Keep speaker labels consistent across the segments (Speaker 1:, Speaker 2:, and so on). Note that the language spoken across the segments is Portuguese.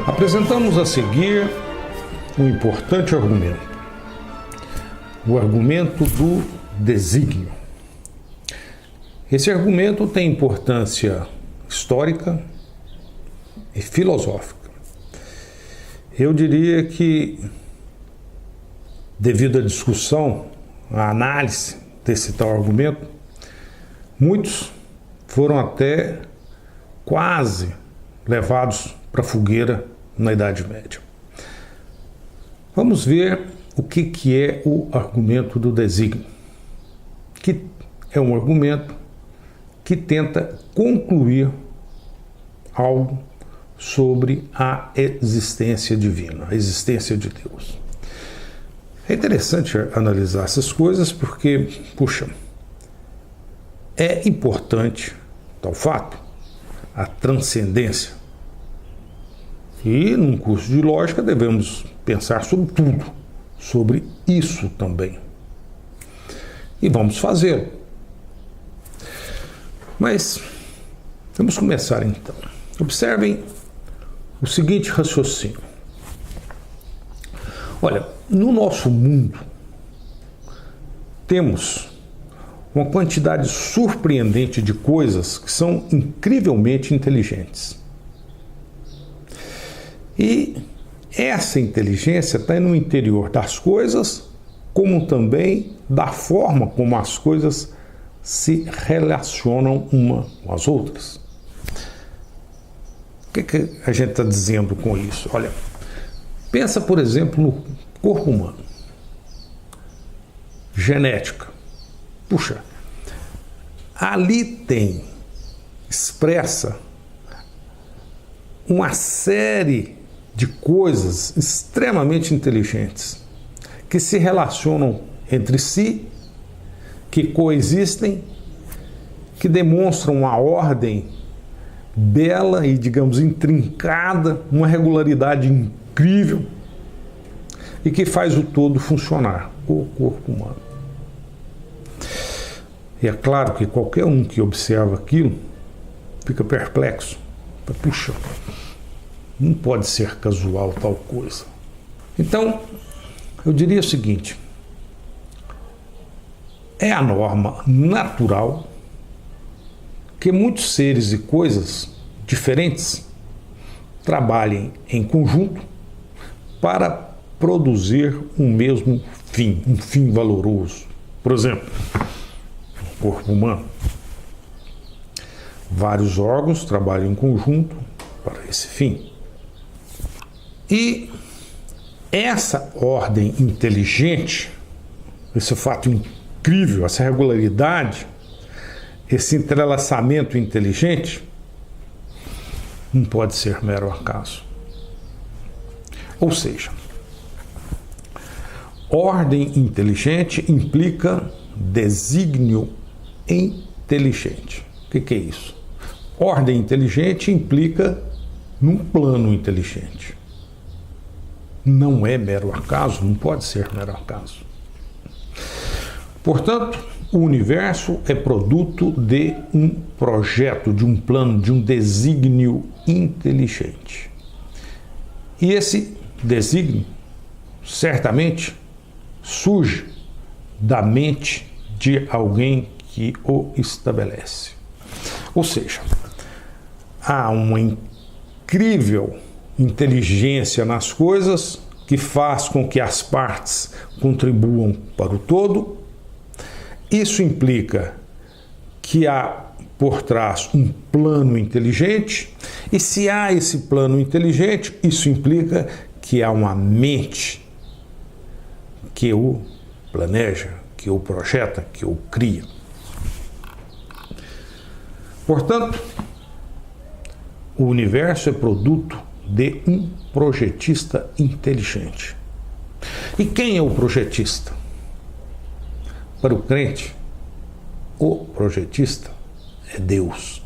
Speaker 1: Apresentamos a seguir um importante argumento, o argumento do desígnio. Esse argumento tem importância histórica e filosófica. Eu diria que, devido à discussão, à análise desse tal argumento, muitos foram até quase levados para a fogueira na Idade Média. Vamos ver o que é o argumento do desígnio, que é um argumento que tenta concluir algo sobre a existência divina, a existência de Deus. É interessante analisar essas coisas porque, é importante, tal fato, a transcendência. E, num curso de lógica, devemos pensar sobre tudo, sobre isso também. E vamos fazê-lo. Mas, vamos começar então. Observem o seguinte raciocínio. Olha, no nosso mundo, temos uma quantidade surpreendente de coisas que são incrivelmente inteligentes. E essa inteligência está no interior das coisas, como também da forma como as coisas se relacionam uma com as outras. O que a gente está dizendo com isso? Olha, pensa, por exemplo, no corpo humano. Genética. Ali tem expressa uma série de coisas extremamente inteligentes que se relacionam entre si, que coexistem, que demonstram uma ordem bela e, digamos, intrincada, uma regularidade incrível e que faz o todo funcionar, o corpo humano. E é claro que qualquer um que observa aquilo fica perplexo. Não pode ser casual tal coisa. Então, eu diria o seguinte: é a norma natural que muitos seres e coisas diferentes trabalhem em conjunto para produzir um mesmo fim, um fim valoroso. Por exemplo, o corpo humano. Vários órgãos trabalham em conjunto para esse fim. E essa ordem inteligente, esse fato incrível, essa regularidade, esse entrelaçamento inteligente, não pode ser mero acaso. Ou seja, ordem inteligente implica desígnio inteligente. O que é isso? Ordem inteligente implica num plano inteligente. Não é mero acaso, não pode ser mero acaso. Portanto, o universo é produto de um projeto, de um plano, de um desígnio inteligente. E esse desígnio, certamente, surge da mente de alguém que o estabelece. Ou seja, há uma incrível inteligência nas coisas que faz com que as partes contribuam para o todo. Isso implica que há por trás um plano inteligente, e se há esse plano inteligente, isso implica que há uma mente que o planeja, que o projeta, que o cria. Portanto, o universo é produto de um projetista inteligente. E quem é o projetista? Para o crente, o projetista é Deus.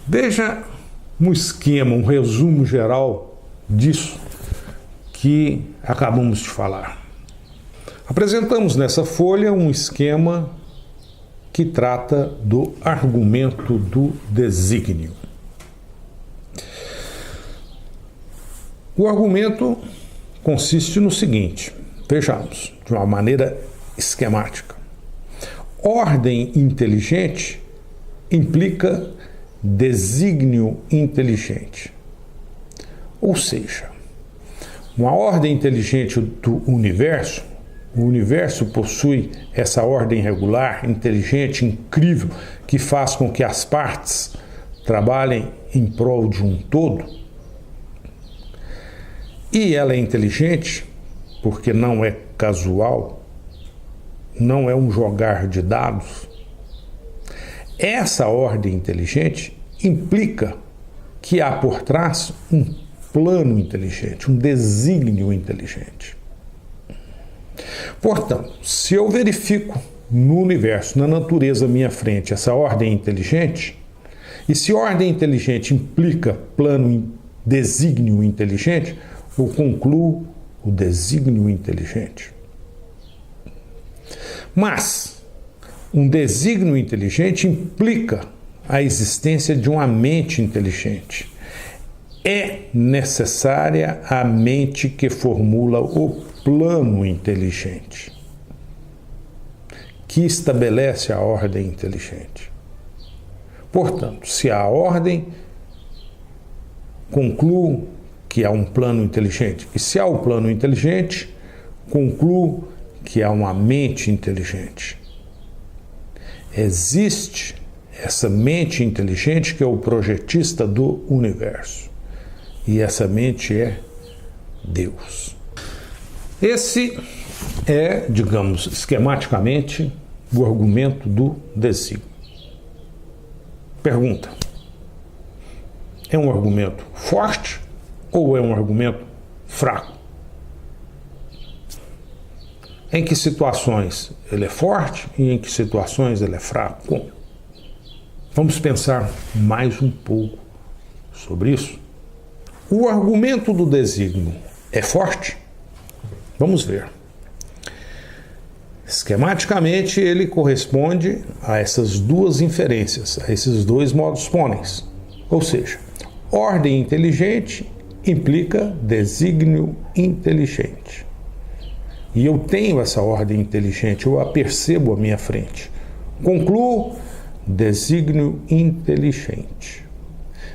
Speaker 1: Veja um esquema, um resumo geral disso que acabamos de falar. Apresentamos nessa folha um esquema que trata do argumento do desígnio. O argumento consiste no seguinte, vejamos, de uma maneira esquemática. Ordem inteligente implica desígnio inteligente. Ou seja, uma ordem inteligente do universo, o universo possui essa ordem regular, inteligente, incrível, que faz com que as partes trabalhem em prol de um todo. E ela é inteligente porque não é casual, não é um jogar de dados. Essa ordem inteligente implica que há por trás um plano inteligente, um desígnio inteligente. Portanto, se eu verifico no universo, na natureza à minha frente, essa ordem inteligente, e se ordem inteligente implica plano desígnio inteligente, eu concluo o desígnio inteligente. Mas um desígnio inteligente implica a existência de uma mente inteligente. É necessária a mente que formula o plano inteligente, que estabelece a ordem inteligente. Portanto, se a ordem concluo que há um plano inteligente, e se há um plano inteligente, concluo que há uma mente inteligente. Existe essa mente inteligente que é o projetista do universo. E essa mente é Deus. Esse é, digamos, esquematicamente, o argumento do desígnio. Pergunta: é um argumento forte ou é um argumento fraco? Em que situações ele é forte e em que situações ele é fraco? Bom, vamos pensar mais um pouco sobre isso. O argumento do desígnio é forte? Vamos ver. Esquematicamente, ele corresponde a essas duas inferências, a esses dois modus ponens. Ou seja, ordem inteligente implica desígnio inteligente. E eu tenho essa ordem inteligente, eu a percebo à minha frente. Concluo, desígnio inteligente.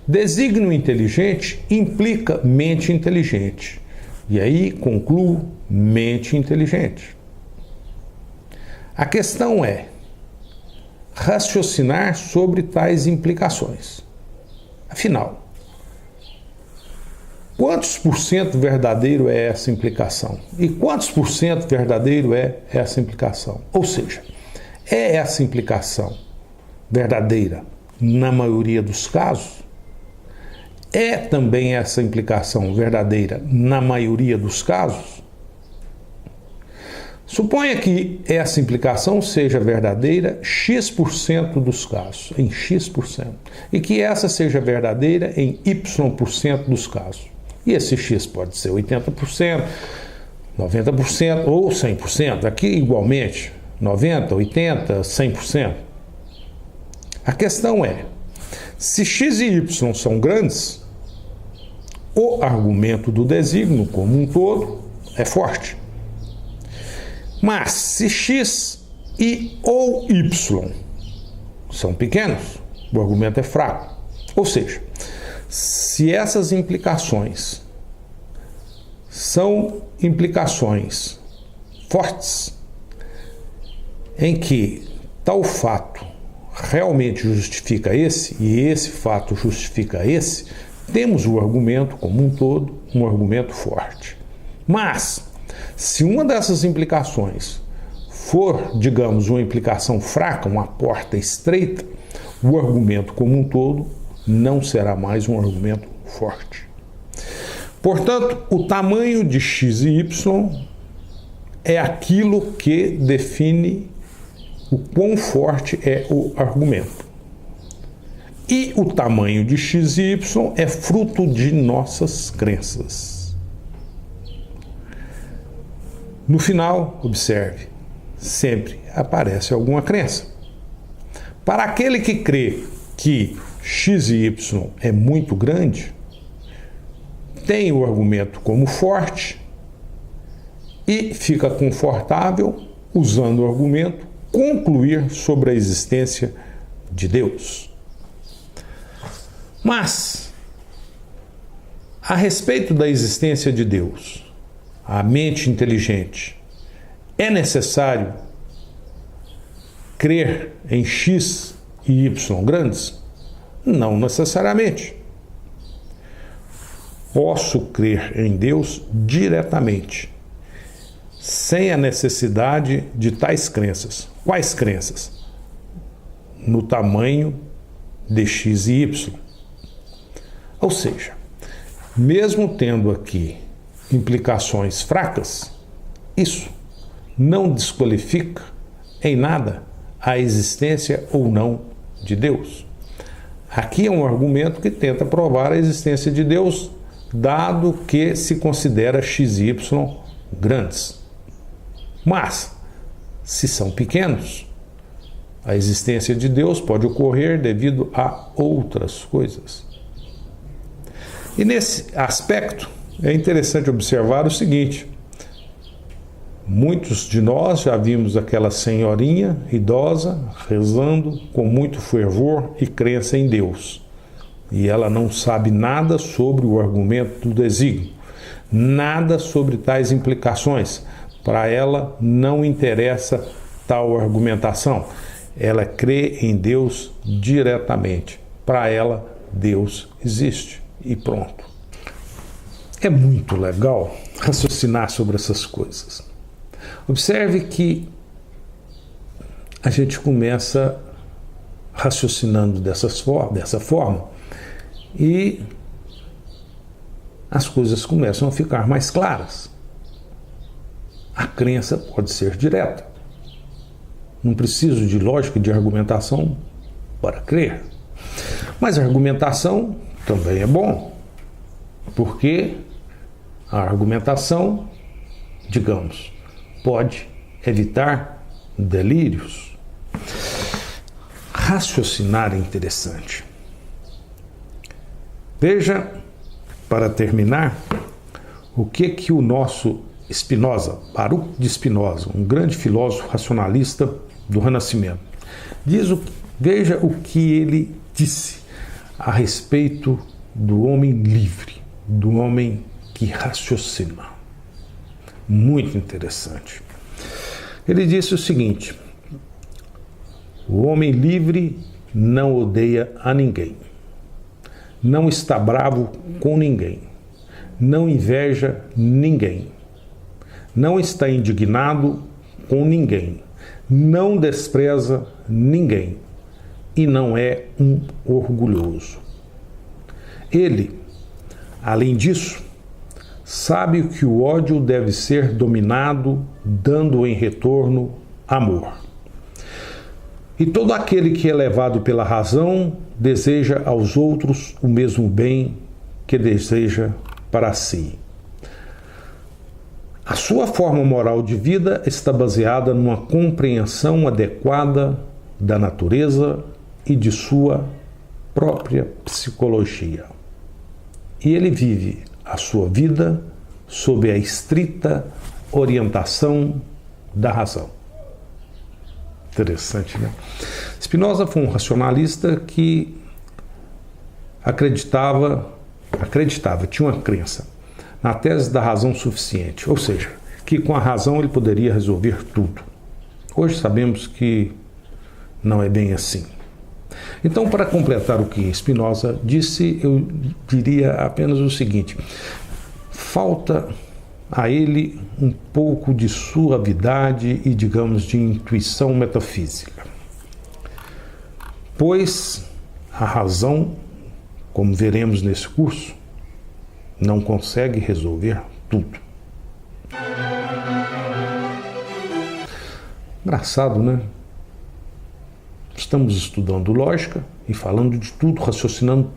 Speaker 1: Desígnio inteligente implica mente inteligente. E aí concluo, mente inteligente. A questão é raciocinar sobre tais implicações. Afinal, quantos por cento verdadeiro é essa implicação? E quantos por cento verdadeiro é essa implicação? Ou seja, é essa implicação verdadeira na maioria dos casos? É também essa implicação verdadeira na maioria dos casos? Suponha que essa implicação seja verdadeira X% dos casos, em X%, e que essa seja verdadeira em Y% dos casos. E esse X pode ser 80%, 90% ou 100%, aqui igualmente, 90%, 80%, 100%. A questão é, se X e Y são grandes, o argumento do desígnio como um todo é forte. Mas se X e ou Y são pequenos, o argumento é fraco. Ou seja, se essas implicações são implicações fortes, em que tal fato realmente justifica esse, e esse fato justifica esse, temos o argumento como um todo, um argumento forte. Mas, se uma dessas implicações for, digamos, uma implicação fraca, uma porta estreita, o argumento como um todo não será mais um argumento forte. Portanto, o tamanho de X e Y é aquilo que define o quão forte é o argumento. E o tamanho de X e Y é fruto de nossas crenças. No final, observe, sempre aparece alguma crença. Para aquele que crê que X e Y é muito grande, tem o argumento como forte e fica confortável, usando o argumento, concluir sobre a existência de Deus. Mas, a respeito da existência de Deus, a mente inteligente, é necessário crer em X e Y grandes? Não necessariamente. Posso crer em Deus diretamente, sem a necessidade de tais crenças. Quais crenças? No tamanho de X e Y. Ou seja, mesmo tendo aqui implicações fracas, isso não desqualifica em nada a existência ou não de Deus. Aqui é um argumento que tenta provar a existência de Deus, dado que se considera X e Y grandes. Mas, se são pequenos, a existência de Deus pode ocorrer devido a outras coisas. E nesse aspecto, é interessante observar o seguinte: muitos de nós já vimos aquela senhorinha idosa rezando com muito fervor e crença em Deus. E ela não sabe nada sobre o argumento do desígnio, nada sobre tais implicações. Para ela não interessa tal argumentação. Ela crê em Deus diretamente. Para ela, Deus existe. E pronto. É muito legal raciocinar sobre essas coisas. Observe que a gente começa raciocinando dessa forma e as coisas começam a ficar mais claras. A crença pode ser direta. Não preciso de lógica e de argumentação para crer. Mas a argumentação também é bom, porque a argumentação, digamos, pode evitar delírios. Raciocinar é interessante. Veja, para terminar, o que o nosso Spinoza, Baruch de Spinoza, um grande filósofo racionalista do Renascimento, veja o que ele disse a respeito do homem livre, do homem que raciocina. Muito interessante. Ele disse o seguinte: o homem livre não odeia a ninguém, não está bravo com ninguém, não inveja ninguém, não está indignado com ninguém, não despreza ninguém e não é um orgulhoso. Ele, além disso, sabe que o ódio deve ser dominado, dando em retorno amor. E todo aquele que é levado pela razão deseja aos outros o mesmo bem que deseja para si. A sua forma moral de vida está baseada numa compreensão adequada da natureza e de sua própria psicologia. E ele vive a sua vida sob a estrita orientação da razão. Interessante, né? Spinoza foi um racionalista que acreditava, tinha uma crença na tese da razão suficiente, ou seja, que com a razão ele poderia resolver tudo. Hoje sabemos que não é bem assim. Então, para completar o que Spinoza disse, eu diria apenas o seguinte: falta a ele um pouco de suavidade e, digamos, de intuição metafísica. Pois a razão, como veremos nesse curso, não consegue resolver tudo. Engraçado, né? Estamos estudando lógica e falando de tudo, raciocinando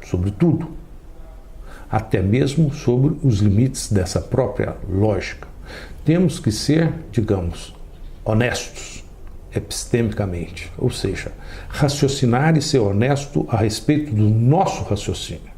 Speaker 1: sobre tudo, até mesmo sobre os limites dessa própria lógica. Temos que ser, digamos, honestos epistemicamente, ou seja, raciocinar e ser honesto a respeito do nosso raciocínio.